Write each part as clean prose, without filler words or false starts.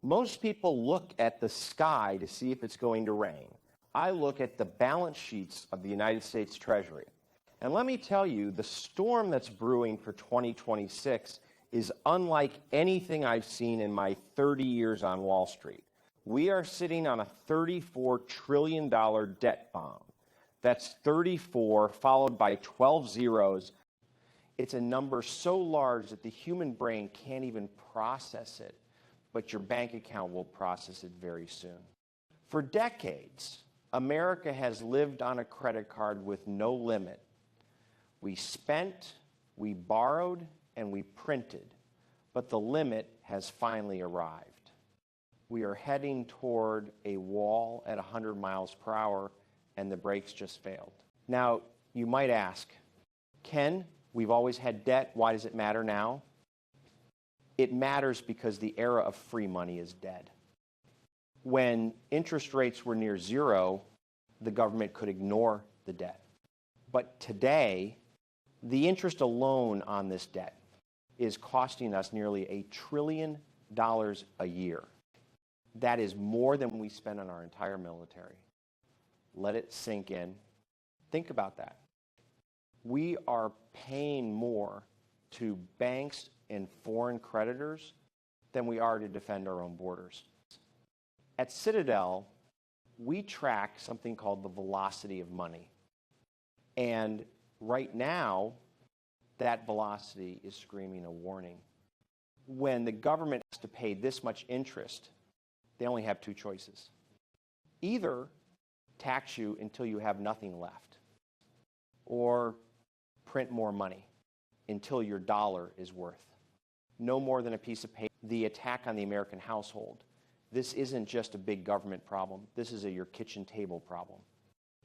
Most people look at the sky to see if it's going to rain. I look at the balance sheets of the United States Treasury. And let me tell you, the storm that's brewing for 2026 is unlike anything I've seen in my 30 years on Wall Street. We are sitting on a $34 trillion debt bomb. That's 34 followed by 12 zeros. It's a number so large that the human brain can't even process it, but your bank account will process it very soon. For decades, America has lived on a credit card with no limit. We spent, we borrowed, and we printed, but the limit has finally arrived. We are heading toward a wall at 100 miles per hour, and the brakes just failed. Now, you might ask, Ken, we've always had debt. Why does it matter now? It matters because the era of free money is dead. When interest rates were near zero, the government could ignore the debt. But today, the interest alone on this debt is costing us nearly $1 trillion a year. That is more than we spend on our entire military. Let it sink in. Think about that. We are paying more to banks and foreign creditors than we are to defend our own borders. At Citadel, we track something called the velocity of money. And right now, that velocity is screaming a warning. When the government has to pay this much interest, they only have two choices. Either tax you until you have nothing left, or print more money until your dollar is worth no more than a piece of paper. The attack on the American household, this isn't just a big government problem. This is your kitchen table problem.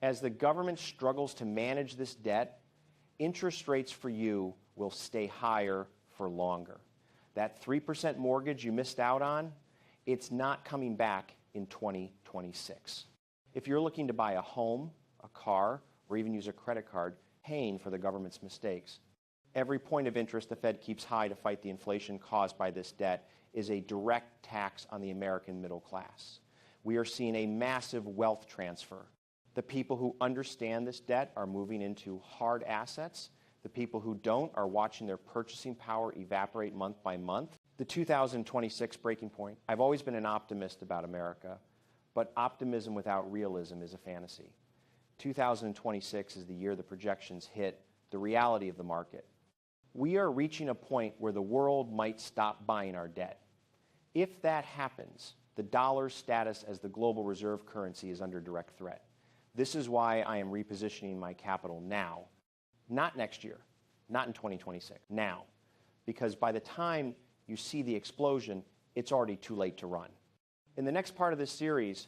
As the government struggles to manage this debt, interest rates for you will stay higher for longer. That 3% mortgage you missed out on, it's not coming back in 2026. If you're looking to buy a home, a car, or even use a credit card, paying for the government's mistakes, every point of interest the Fed keeps high to fight the inflation caused by this debt is a direct tax on the American middle class. We are seeing a massive wealth transfer. The people who understand this debt are moving into hard assets. The people who don't are watching their purchasing power evaporate month by month. The 2026 breaking point. I've always been an optimist about America, but optimism without realism is a fantasy. 2026 is the year the projections hit the reality of the market. We are reaching a point where the world might stop buying our debt. If that happens, the dollar's status as the global reserve currency is under direct threat. This is why I am repositioning my capital now, not next year, not in 2026, now. Because by the time you see the explosion, it's already too late to run. In the next part of this series,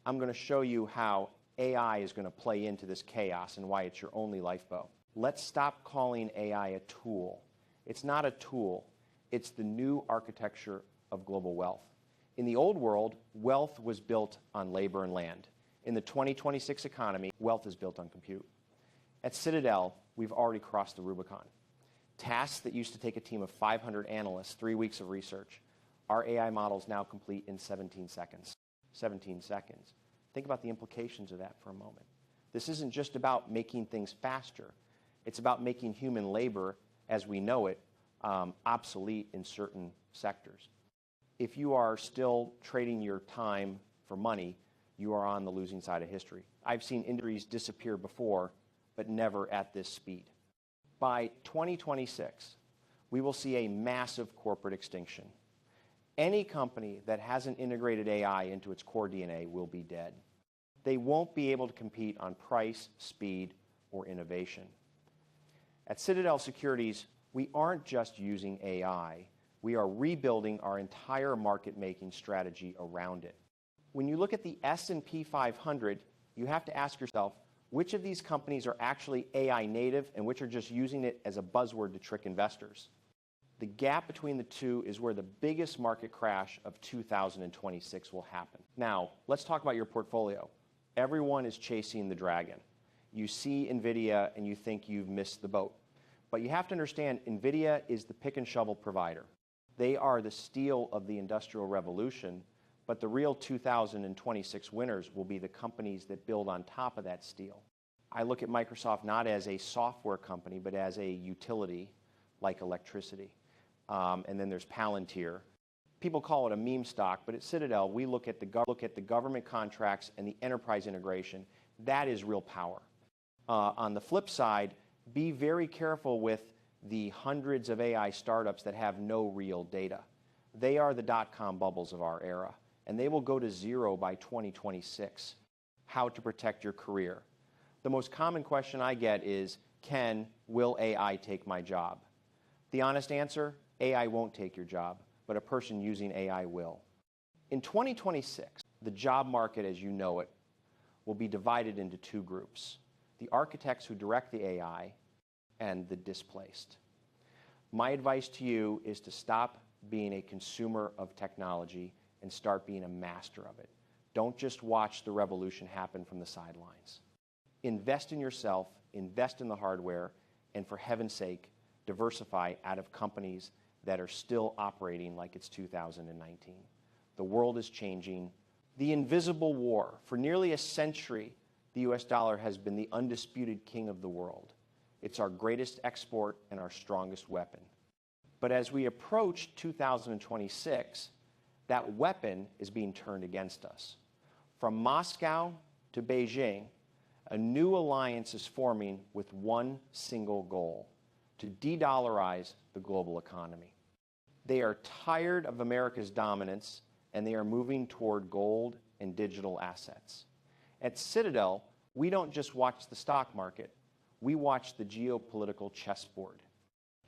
I'm going to show you how AI is going to play into this chaos and why it's your only lifeboat. Let's stop calling AI a tool. It's not a tool. It's the new architecture of global wealth. In the old world, wealth was built on labor and land. In the 2026 economy, wealth is built on compute. At Citadel, we've already crossed the Rubicon. Tasks that used to take a team of 500 analysts, 3 weeks of research, our AI models now complete in 17 seconds. 17 seconds. Think about the implications of that for a moment. This isn't just about making things faster. It's about making human labor, as we know it, obsolete in certain sectors. If you are still trading your time for money, you are on the losing side of history. I've seen industries disappear before, but never at this speed. By 2026, we will see a massive corporate extinction. Any company that hasn't integrated AI into its core DNA will be dead. They won't be able to compete on price, speed, or innovation. At Citadel Securities, we aren't just using AI. We are rebuilding our entire market-making strategy around it. When you look at the S&P 500, you have to ask yourself, which of these companies are actually AI native and which are just using it as a buzzword to trick investors? The gap between the two is where the biggest market crash of 2026 will happen. Now, let's talk about your portfolio. Everyone is chasing the dragon. You see NVIDIA and you think you've missed the boat. But you have to understand, NVIDIA is the pick and shovel provider. They are the steel of the Industrial Revolution, but the real 2026 winners will be the companies that build on top of that steel. I look at Microsoft not as a software company, but as a utility like electricity. And then there's Palantir. People call it a meme stock, but at Citadel, we look at the government contracts and the enterprise integration. That is real power. On the flip side, be very careful with the hundreds of AI startups that have no real data. They are the dot-com bubbles of our era, and they will go to zero by 2026. How to protect your career. The most common question I get is, Ken, will AI take my job? The honest answer, AI won't take your job, but a person using AI will. In 2026, the job market as you know it will be divided into two groups: the architects who direct the AI and the displaced. My advice to you is to stop being a consumer of technology and start being a master of it. Don't just watch the revolution happen from the sidelines. Invest in yourself, invest in the hardware, and for heaven's sake, diversify out of companies that are still operating like it's 2019. The world is changing. The invisible war. For nearly a century, the US dollar has been the undisputed king of the world. It's our greatest export and our strongest weapon. But as we approach 2026, that weapon is being turned against us. From Moscow to Beijing, a new alliance is forming with one single goal: to de-dollarize the global economy. They are tired of America's dominance, and they are moving toward gold and digital assets. At Citadel, we don't just watch the stock market, we watch the geopolitical chessboard.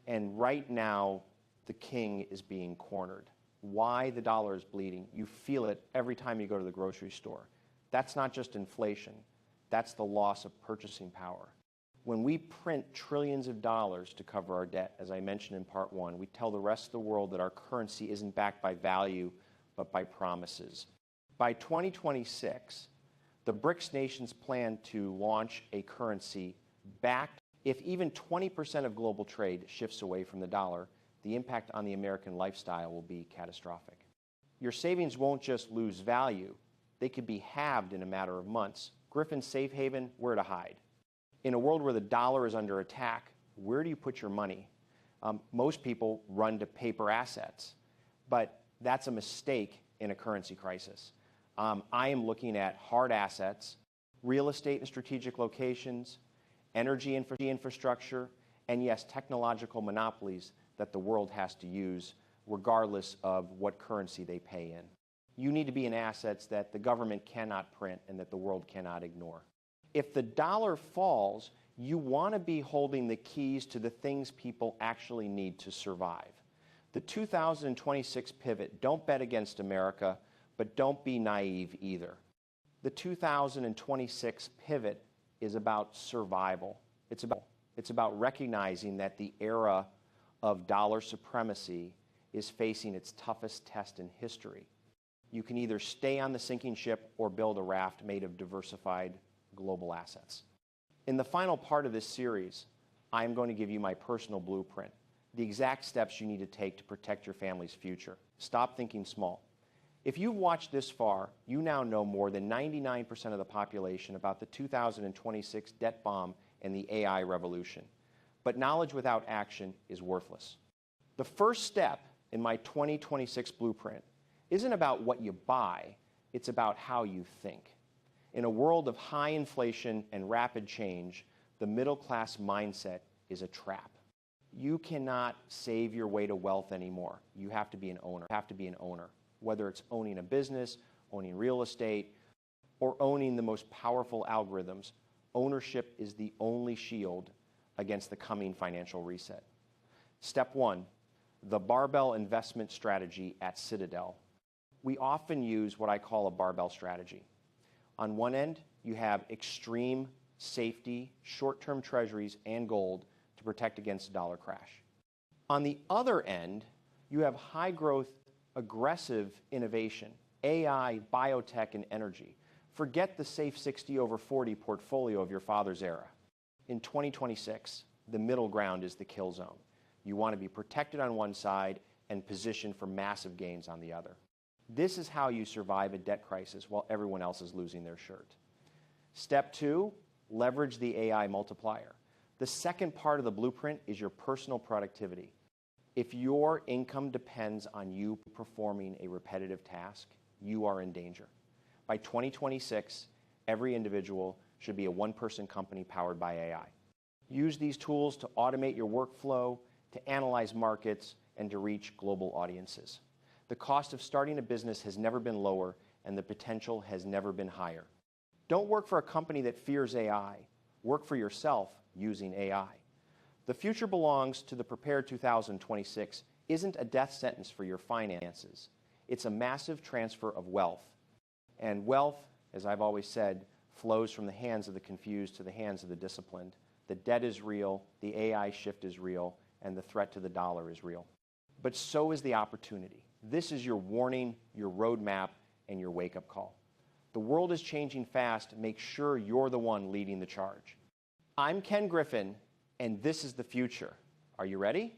And right now, the king is being cornered. Why the dollar is bleeding? You feel it every time you go to the grocery store. That's not just inflation, that's the loss of purchasing power. When we print trillions of dollars to cover our debt, as I mentioned in part one, we tell the rest of the world that our currency isn't backed by value, but by promises. By 2026, the BRICS nations plan to launch a currency backed. If even 20% of global trade shifts away from the dollar, the impact on the American lifestyle will be catastrophic. Your savings won't just lose value, they could be halved in a matter of months. Griffin's safe haven, where to hide? In a world where the dollar is under attack, where do you put your money? Most people run to paper assets, but that's a mistake in a currency crisis. I am looking at hard assets, real estate in strategic locations, energy infrastructure, and yes, technological monopolies that the world has to use regardless of what currency they pay in. You need to be in assets that the government cannot print and that the world cannot ignore. If the dollar falls, you want to be holding the keys to the things people actually need to survive. The 2026 pivot, don't bet against America, but don't be naive either. The 2026 pivot is about survival. It's about recognizing that the era of dollar supremacy is facing its toughest test in history. You can either stay on the sinking ship or build a raft made of diversified global assets. In the final part of this series, I am going to give you my personal blueprint, the exact steps you need to take to protect your family's future. Stop thinking small. If you've watched this far, you now know more than 99% of the population about the 2026 debt bomb and the AI revolution. But knowledge without action is worthless. The first step in my 2026 blueprint isn't about what you buy, it's about how you think. In a world of high inflation and rapid change, the middle-class mindset is a trap. You cannot save your way to wealth anymore. You have to be an owner. Whether it's owning a business, owning real estate, or owning the most powerful algorithms, ownership is the only shield against the coming financial reset. Step one, the barbell investment strategy at Citadel. We often use what I call a barbell strategy. On one end, you have extreme safety, short-term treasuries, and gold to protect against a dollar crash. On the other end, you have high-growth, aggressive innovation, AI, biotech, and energy. Forget the safe 60 over 40 portfolio of your father's era. In 2026, the middle ground is the kill zone. You want to be protected on one side and positioned for massive gains on the other. This is how you survive a debt crisis while everyone else is losing their shirt. Step 2, leverage the AI multiplier. The second part of the blueprint is your personal productivity. If your income depends on you performing a repetitive task, you are in danger. By 2026, every individual should be a one-person company powered by AI. Use these tools to automate your workflow, to analyze markets, and to reach global audiences. The cost of starting a business has never been lower, and the potential has never been higher. Don't work for a company that fears AI. Work for yourself using AI. The future belongs to the Prepared 2026 isn't a death sentence for your finances. It's a massive transfer of wealth. And wealth, as I've always said, flows from the hands of the confused to the hands of the disciplined. The debt is real, the AI shift is real, and the threat to the dollar is real. But so is the opportunity. This is your warning, your roadmap, and your wake-up call. The world is changing fast. Make sure you're the one leading the charge. I'm Ken Griffin, and this is the future. Are you ready?